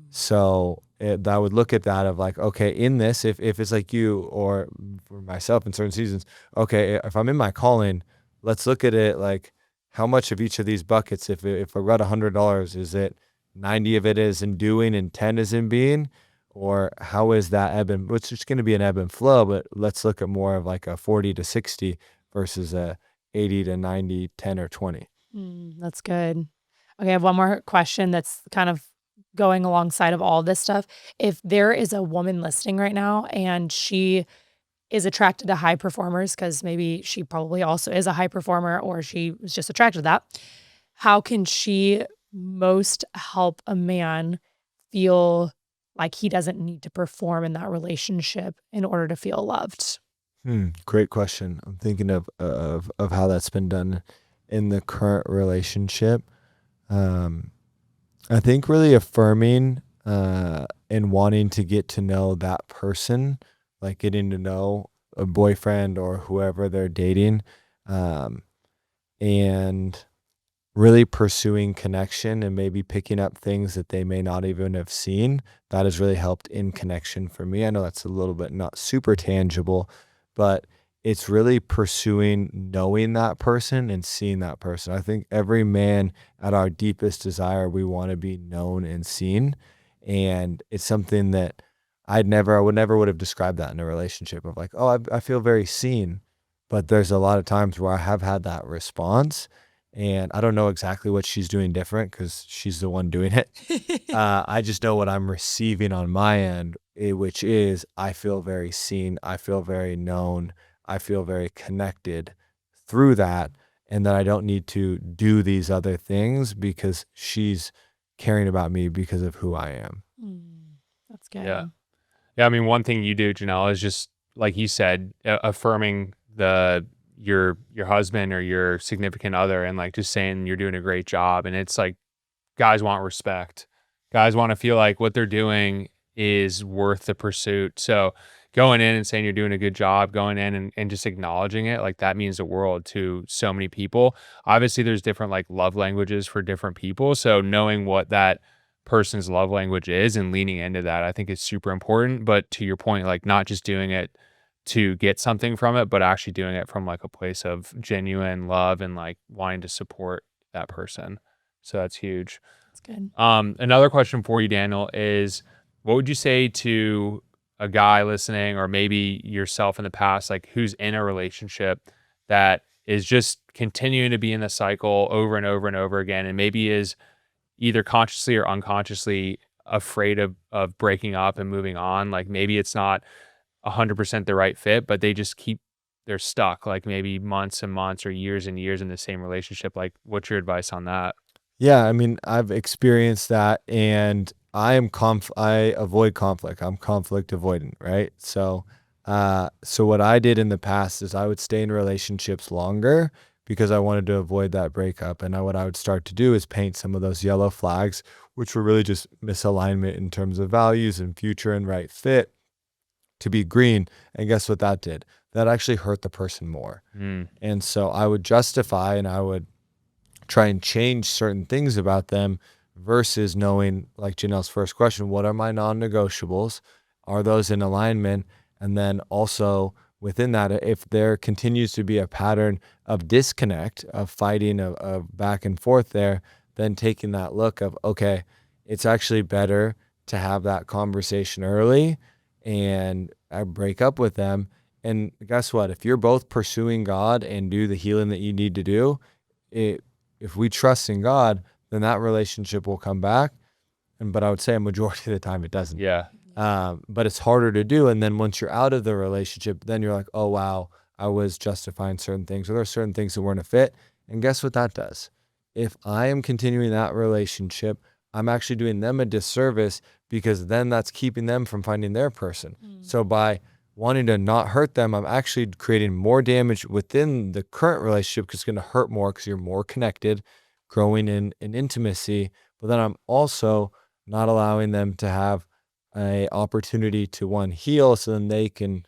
So I would look at that of like, okay, in this, if it's like you or for myself in certain seasons, okay, if I'm in my calling, let's look at it like, how much of each of these buckets, if I got $100, is it 90 of it is in doing and 10 is in being? Or how is that ebb and, which is going to be an ebb and flow, but let's look at more of like a 40 to 60 versus a 80 to 90, 10 or 20.
That's good. Okay, I have one more question that's kind of going alongside of all this stuff. If there is a woman listening right now and she is attracted to high performers, because maybe she probably also is a high performer, or she was just attracted to that, how can she most help a man feel like he doesn't need to perform in that relationship in order to feel loved?
Great question. I'm thinking of how that's been done in the current relationship. I think really affirming and wanting to get to know that person, like getting to know a boyfriend or whoever they're dating, and really pursuing connection and maybe picking up things that they may not even have seen. That has really helped in connection for me. I know that's a little bit not super tangible, but it's really pursuing knowing that person and seeing that person. I think every man at our deepest desire, we want to be known and seen. And it's something that I would never have described that in a relationship of like, oh, I feel very seen. But there's a lot of times where I have had that response, and I don't know exactly what she's doing different because she's the one doing it. I just know what I'm receiving on my end, which is I feel very seen. I feel very known. I feel very connected through that, and that I don't need to do these other things because she's caring about me because of who I am.
That's good.
Yeah. Yeah. I mean, one thing you do, Janelle, is just like you said, affirming your husband or your significant other, and like just saying you're doing a great job. And it's like, guys want respect. Guys want to feel like what they're doing is worth the pursuit. So going in and saying you're doing a good job, going in and just acknowledging it, like that means the world to so many people. Obviously there's different like love languages for different people. So knowing what that person's love language is and leaning into that, I think is super important. But to your point, like not just doing it to get something from it, but actually doing it from like a place of genuine love and like wanting to support that person. So that's huge.
That's good.
Another question for you, Daniel, is what would you say to a guy listening, or maybe yourself in the past, like who's in a relationship that is just continuing to be in the cycle over and over and over again, and maybe is either consciously or unconsciously afraid of breaking up and moving on? Like maybe it's not 100% the right fit, but they're stuck like maybe months and months or years and years in the same relationship. Like what's your advice on that?
Yeah, I mean, I've experienced that, and I avoid conflict. I'm conflict avoidant, right? So what I did in the past is I would stay in relationships longer because I wanted to avoid that breakup. And what I would start to do is paint some of those yellow flags, which were really just misalignment in terms of values and future and right fit, to be green. And guess what that did? That actually hurt the person more. And so I would justify and I would try and change certain things about them versus knowing, like Janelle's first question, what are my non-negotiables? Are those in alignment? And then also within that, if there continues to be a pattern of disconnect, of fighting, of back and forth there, then taking that look of, okay, it's actually better to have that conversation early and I break up with them. And guess what? If you're both pursuing God and do the healing that you need to do, if we trust in God, then that relationship will come back. But I would say a majority of the time it doesn't.
Yeah.
But it's harder to do. And then once you're out of the relationship, then you're like, oh, wow, I was justifying certain things, or there are certain things that weren't a fit. And guess what that does? If I am continuing that relationship, I'm actually doing them a disservice, because then that's keeping them from finding their person. So by wanting to not hurt them, I'm actually creating more damage within the current relationship, because it's going to hurt more because you're more connected, growing in intimacy. But then I'm also not allowing them to have a opportunity to heal, so then they can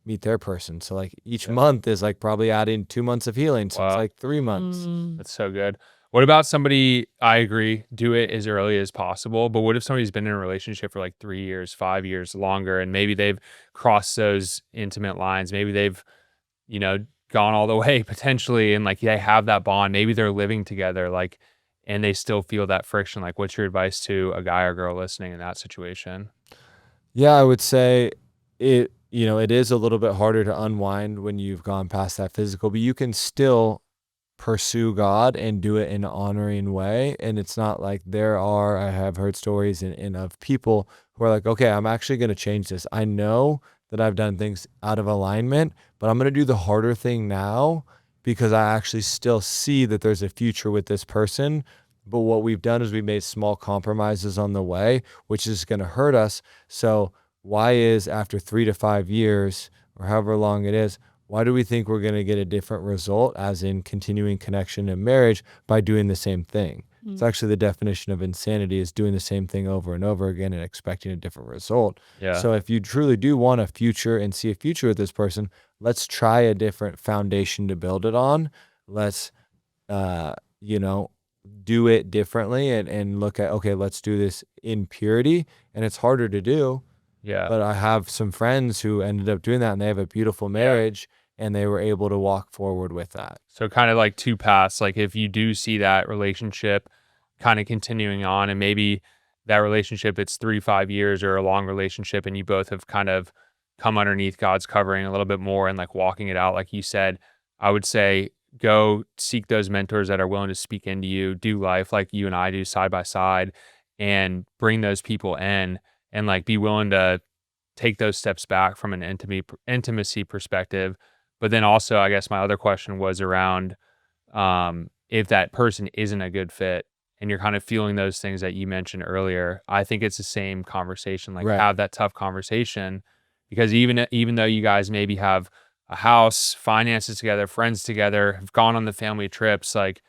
meet their person. So like each month is like probably adding 2 months of healing. So it's like 3 months.
That's so good. What about somebody, I agree, do it as early as possible, but what if somebody's been in a relationship for like 3 years, 5 years, longer, and maybe they've crossed those intimate lines, maybe they've, gone all the way potentially, and like they have that bond, maybe they're living together, like, and they still feel that friction. Like what's your advice to a guy or girl listening in that situation?
Yeah, I would say it is a little bit harder to unwind when you've gone past that physical, but you can still pursue God and do it in an honoring way. And it's not like I have heard stories of people who are like, okay, I'm actually going to change this. I know that I've done things out of alignment, but I'm going to do the harder thing now because I actually still see that there's a future with this person. But what we've done is we've made small compromises on the way, which is going to hurt us. So why is after 3 to 5 years or however long it is, why do we think we're going to get a different result, as in continuing connection in marriage, by doing the same thing? It's actually the definition of insanity, is doing the same thing over and over again and expecting a different result.
Yeah.
So if you truly do want a future and see a future with this person, let's try a different foundation to build it on. Let's, do it differently and look at, okay, let's do this in purity. And it's harder to do.
Yeah.
But I have some friends who ended up doing that, and they have a beautiful marriage, and they were able to walk forward with that.
So kind of like two paths. Like if you do see that relationship kind of continuing on, and maybe that relationship, it's 3-5 years or a long relationship, and you both have kind of come underneath God's covering a little bit more and like walking it out, like you said, I would say go seek those mentors that are willing to speak into you, do life like you and I do side by side, and bring those people in, and like be willing to take those steps back from an intimacy perspective. But then also, I guess my other question was around if that person isn't a good fit and you're kind of feeling those things that you mentioned earlier, I think it's the same conversation, like
Right.
have that tough conversation, because even though you guys maybe have a house, finances together, friends together, have gone on the family trips, like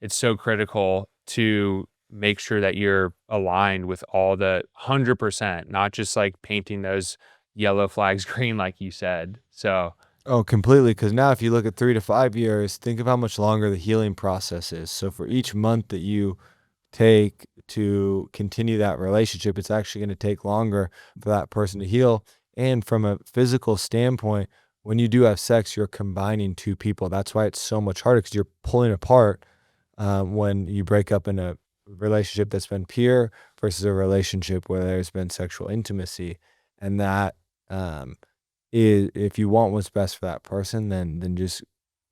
it's so critical to make sure that you're aligned with all the 100%, not just like painting those yellow flags green, like you said. So,
Oh, completely. Because now if you look at 3 to 5 years, think of how much longer the healing process is. So for each month that you take to continue that relationship, it's actually going to take longer for that person to heal. And from a physical standpoint, when you do have sex, you're combining two people. That's why it's so much harder, because you're pulling apart when you break up in a relationship that's been pure versus a relationship where there's been sexual intimacy. And that is, if you want what's best for that person, then just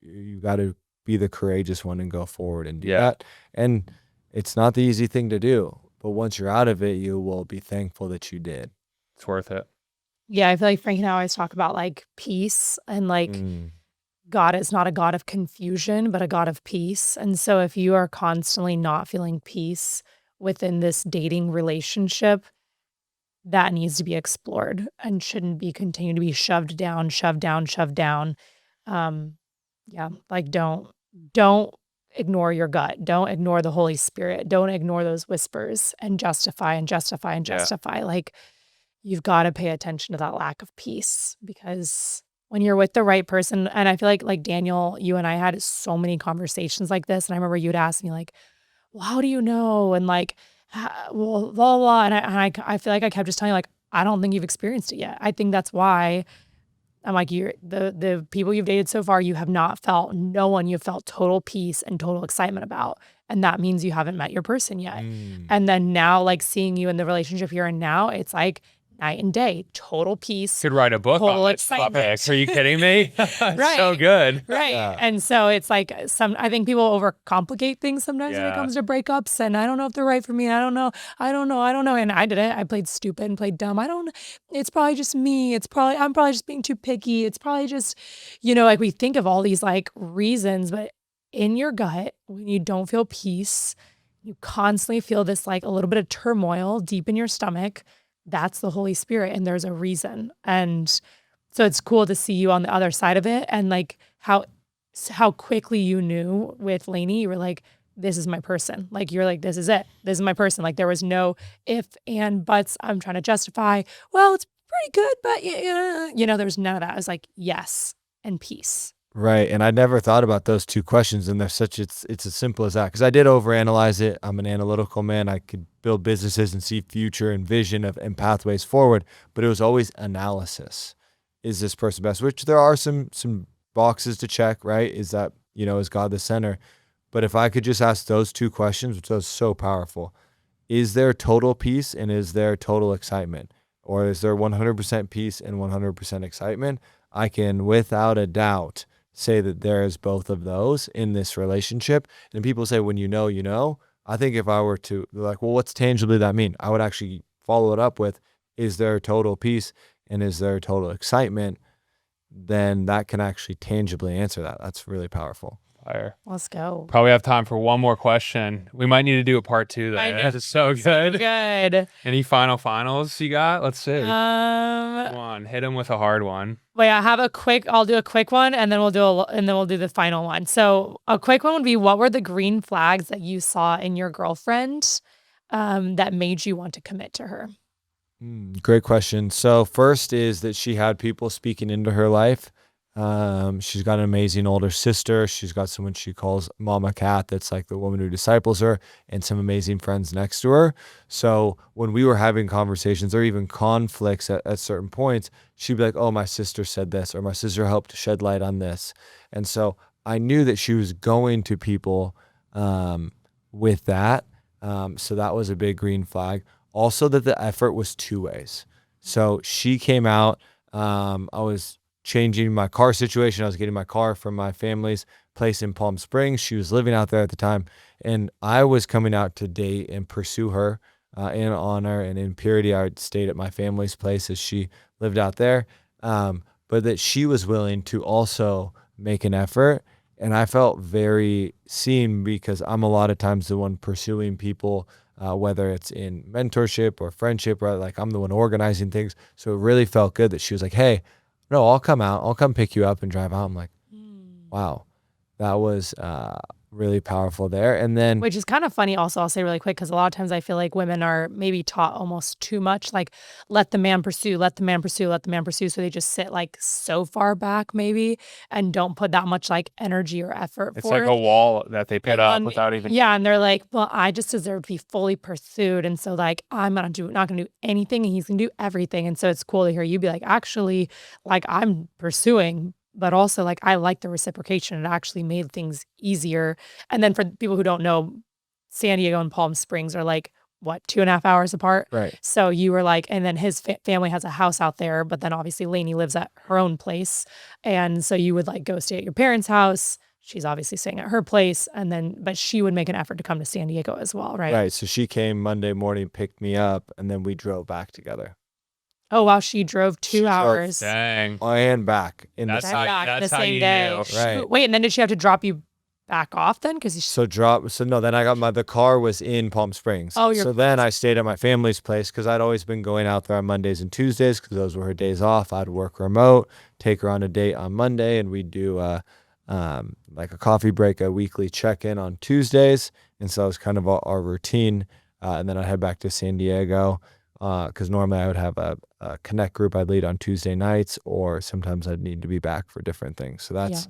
you got to be the courageous one and go forward and do that. And it's not the easy thing to do, but once you're out of it, you will be thankful that you did.
it's worth it.
Yeah, I feel like Frank and I always talk about like peace, and like God is not a God of confusion, but a God of peace. And so if you are constantly not feeling peace within this dating relationship, that needs to be explored and shouldn't be continued to be shoved down, shoved down, shoved down. Yeah, like don't ignore your gut. Don't ignore the Holy Spirit. Don't ignore those whispers and justify and justify and
Yeah.
justify. Like you've got to pay attention to that lack of peace, because when you're with the right person, and I feel like Daniel, you and I had so many conversations like this, and I remember you'd ask me like, well, how do you know? And like, well, blah, blah, blah. And I feel like I kept just telling you, like, I don't think you've experienced it yet. I think that's why I'm like, you're the people you've dated so far, you have not felt, no one you've felt total peace and total excitement about. And that means you haven't met your person yet. And then now, like seeing you in the relationship you're in now, it's like night and day, total peace.
Could write a book
Total
on it.
excitement.
Are you kidding me?
Right.
So good.
Right.
Yeah.
And so it's like I think people overcomplicate things sometimes when it
Yeah.
comes to breakups, and I don't know if they're right for me. I don't know. And I did it. I played stupid and played dumb. It's probably just me. I'm probably just being too picky. It's probably just, like we think of all these like reasons, but in your gut, when you don't feel peace, you constantly feel this like a little bit of turmoil deep in your stomach. That's the Holy Spirit, and there's a reason. And so it's cool to see you on the other side of it, and like how quickly you knew with Lynnae, you were like, this is my person. Like you're like, this is it. This is my person. Like there was no if and buts. I'm trying to justify, well, it's pretty good, but there was none of that. I was like, yes, and peace.
Right. And I never thought about those two questions, and it's as simple as that. Because I did overanalyze it. I'm an analytical man. I could build businesses and see future and vision and pathways forward, but it was always analysis. Is this person best? Which there are some boxes to check, right? Is that, is God the center? But if I could just ask those two questions, which was so powerful, is there total peace and is there total excitement? Or is there 100% peace and 100% excitement? I can, without a doubt, say that there is both of those in this relationship. And people say, when you know, I think if I were to, they're like, well, what's tangibly that mean? I would actually follow it up with, is there total peace and is there total excitement? Then that can actually tangibly answer that. That's really powerful.
Fire.
Let's go.
Probably have time for one more question. We might need to do a part 2 though.
I know.
That is so good.
Good.
Any finals you got? Let's see. Come
Wait,
on, hit him with a hard one.
I'll do a quick one, and then we'll do the final one. So a quick one would be, what were the green flags that you saw in your girlfriend that made you want to commit to her?
Great question. So first is that she had people speaking into her life She's got an amazing older sister. She's got someone she calls Mama Cat, that's like the woman who disciples her, and some amazing friends next to her. So when we were having conversations or even conflicts at certain points, she'd be like, oh, my sister said this, or my sister helped shed light on this. And so I knew that she was going to people with that. So that was a big green flag. Also that the effort was two ways. So she came out, I was changing my car situation. I was getting my car from my family's place in Palm Springs. She was living out there at the time. And I was coming out to date and pursue her in honor and in purity. I stayed at my family's place as she lived out there. But that she was willing to also make an effort. And I felt very seen because I'm a lot of times the one pursuing people, whether it's in mentorship or friendship, right? Like I'm the one organizing things. So it really felt good that she was like, hey, no, I'll come out. I'll come pick you up and drive out. I'm like, wow, that was really powerful there. And then,
which is kind of funny also, I'll say really quick, because a lot of times I feel like women are maybe taught almost too much, like let the man pursue, let the man pursue, let the man pursue. So they just sit like so far back maybe and don't put that much like energy or effort
It's
for
like
it.
a wall that they put up without even.
Yeah, and they're like, well, I just deserve to be fully pursued. And so like, I'm not gonna do anything and he's gonna do everything. And so it's cool to hear you be like, actually, like I'm pursuing, but also like I like the reciprocation. It actually made things easier. And then for people who don't know, San Diego and Palm Springs are like, what, 2.5 hours apart?
right.
So you were like, and then his family has a house out there, but then obviously Lynnae lives at her own place. And so you would like go stay at your parents' house. She's obviously staying at her place. And then, but she would make an effort to come to San Diego as well, right?
Right. So she came Monday morning, picked me up, and then we drove back together.
Oh, wow. She drove 2 hours.
Dang.
And back in
That's
the
how-
back
that's
the
how
same
you
day.
knew.
Right.
Wait, and then did she have to drop you back off then? Because
then I got the car was in Palm Springs.
Oh,
so then I stayed at my family's place because I'd always been going out there on Mondays and Tuesdays because those were her days off. I'd work remote, take her on a date on Monday, and we'd do like a coffee break, a weekly check-in on Tuesdays. And so it was kind of our routine. And then I'd head back to San Diego because normally I would have a connect group I'd lead on Tuesday nights, or sometimes I'd need to be back for different things. So that's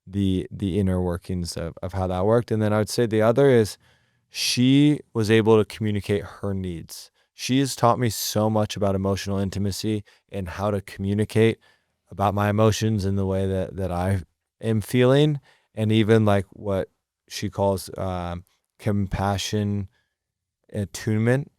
the inner workings of how that worked. And then I would say the other is she was able to communicate her needs. She has taught me so much about emotional intimacy and how to communicate about my emotions in the way that I am feeling, and even like what she calls compassion attunement.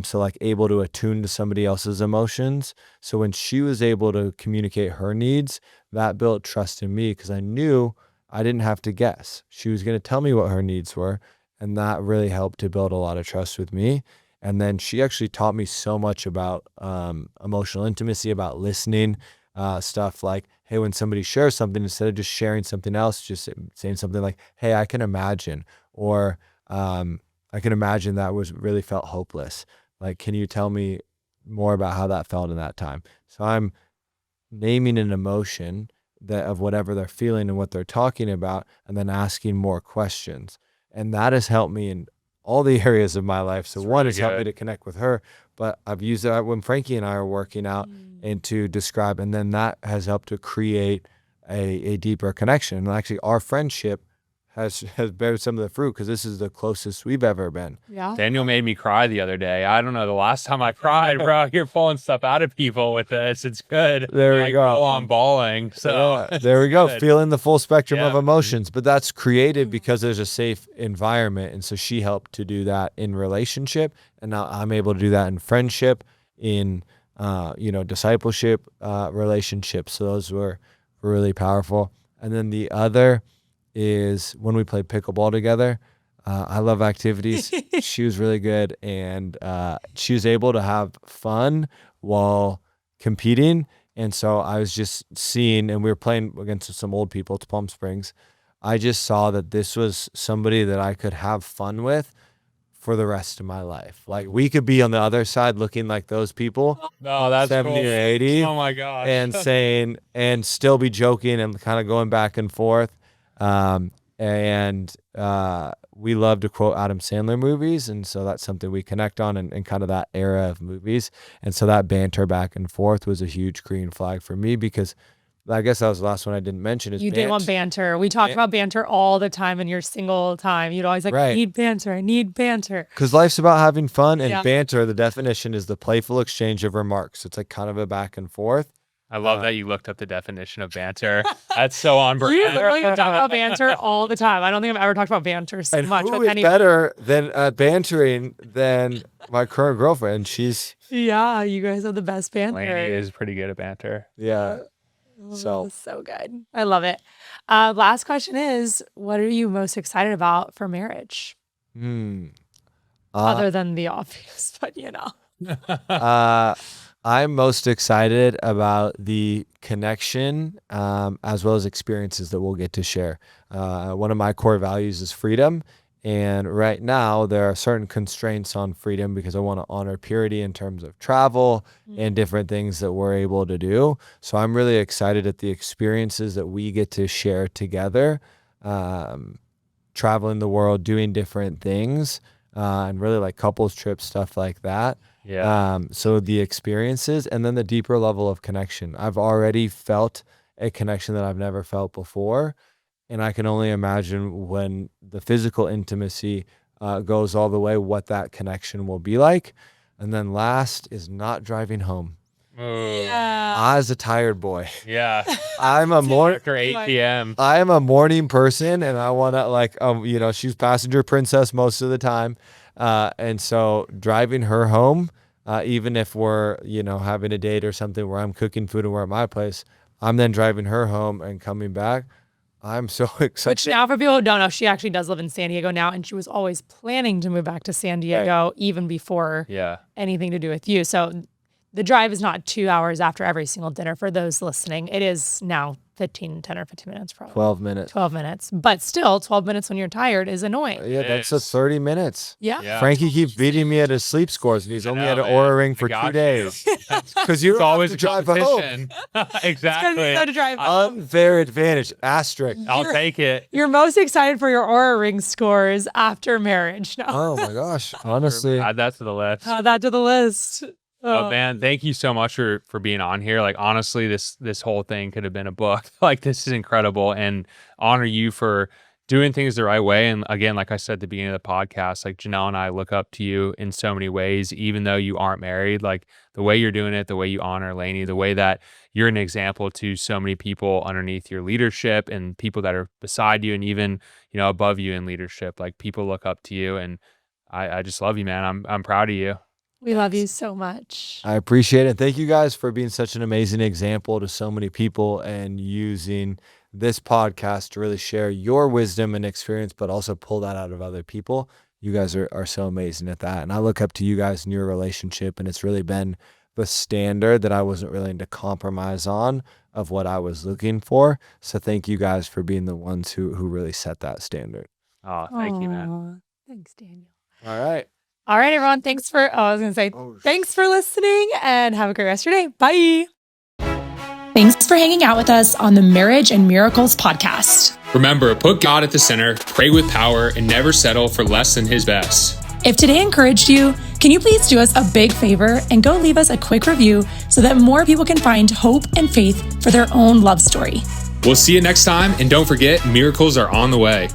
So like able to attune to somebody else's emotions. So when she was able to communicate her needs, that built trust in me because I knew I didn't have to guess. She was going to tell me what her needs were. And that really helped to build a lot of trust with me. And then she actually taught me so much about emotional intimacy, about listening, stuff like, hey, when somebody shares something, instead of just sharing something else, just saying something like, hey, I can imagine, or I can imagine that was really felt hopeless. Like, can you tell me more about how that felt in that time? So I'm naming an emotion of whatever they're feeling and what they're talking about, and then asking more questions. And that has helped me in all the areas of my life. So one has helped me to connect with her, but I've used that when Frankie and I are working out and to describe, and then that has helped to create a deeper connection. And actually our friendship has bear some of the fruit because this is the closest we've ever been.
Yeah.
Daniel made me cry the other day. I don't know the last time I cried, bro. You're pulling stuff out of people with this. It's good.
There we go.
I'm bawling. So
there we go.
Good.
Feeling the full spectrum of
Yeah.
emotions, but that's created because there's a safe environment. And so she helped to do that in relationship. And now I'm able to do that in friendship, in, discipleship, relationships. So those were really powerful. And then the other is when we played pickleball together. I love activities. She was really good, and she was able to have fun while competing. And so I was just seeing, and we were playing against some old people to Palm Springs. I just saw that this was somebody that I could have fun with for the rest of my life. Like we could be on the other side looking like those people,
No, that's
70
cool.
or 80,
Oh my gosh.
and saying, and still be joking and kind of going back and forth. We love to quote Adam Sandler movies. And so that's something we connect on and kind of that era of movies. And so that banter back and forth was a huge green flag for me because I guess that was the last one I didn't mention. Is
You did want banter. We talked about banter all the time in your single time. You'd always like, I need banter. I need banter.
Because life's about having fun, and banter, the definition is the playful exchange of remarks. It's like kind of a back and forth.
I love that you looked up the definition of banter. That's so on brand.
We literally talk about banter all the time. I don't think I've ever talked about banter so
and
much.
Who is better than bantering than my current girlfriend? She's
you guys have the best banter.
Lynnae is pretty good at banter.
Yeah.
So good. I love it. Last question is, what are you most excited about for marriage? Other than the obvious, but
I'm most excited about the connection as well as experiences that we'll get to share. One of my core values is freedom. And right now, there are certain constraints on freedom because I want to honor purity in terms of travel and different things that we're able to do. So I'm really excited at the experiences that we get to share together, traveling the world, doing different things, and really like couples trips, stuff like that.
Yeah.
So the experiences and then the deeper level of connection. I've already felt a connection that I've never felt before. And I can only imagine when the physical intimacy goes all the way, what that connection will be like. And then last is not driving home. I was a tired boy.
Yeah.
I'm a morning
after 8 p.m.
I am a morning person, and I want to she's passenger princess most of the time. And so driving her home, even if we're, having a date or something where I'm cooking food and we're at my place, I'm then driving her home and coming back. I'm so excited.
Which now, for people who don't know, she actually does live in San Diego now, and she was always planning to move back to San Diego even before anything to do with you. So the drive is not 2 hours after every single dinner for those listening. It is now 10 or 15 minutes probably.
12 minutes.
12 minutes. But still, 12 minutes when you're tired is annoying.
Yeah, that's a 30 minutes.
Yeah.
Frankie keeps beating me at his sleep scores, and he's only had an Oura ring for 2 days. Because you're
always
to drive home.
Exactly.
To drive
unfair advantage. Asterisk.
I'll take it.
You're most excited for your Oura ring scores after marriage. No.
Oh my gosh. Honestly.
Add that to the list.
Add that to the list.
Oh man, thank you so much for being on here. Like honestly, this whole thing could have been a book. Like this is incredible, and honor you for doing things the right way. And again, like I said at the beginning of the podcast, like Janelle and I look up to you in so many ways, even though you aren't married. Like the way you're doing it, the way you honor Lynnae, the way that you're an example to so many people underneath your leadership and people that are beside you and even, above you in leadership. Like people look up to you, and I just love you, man. I'm proud of you.
We love you so much.
I appreciate it. Thank you guys for being such an amazing example to so many people and using this podcast to really share your wisdom and experience, but also pull that out of other people. You guys are so amazing at that. And I look up to you guys in your relationship, and it's really been the standard that I wasn't willing to compromise on of what I was looking for. So thank you guys for being the ones who really set that standard.
Oh, thank you, man.
Thanks, Daniel.
All right.
All right, everyone. Thanks for thanks for listening, and have a great rest of your day. Bye.
Thanks for hanging out with us on the Marriage and Miracles podcast.
Remember, put God at the center, pray with power, and never settle for less than his best.
If today encouraged you, can you please do us a big favor and go leave us a quick review so that more people can find hope and faith for their own love story?
We'll see you next time, and don't forget, miracles are on the way.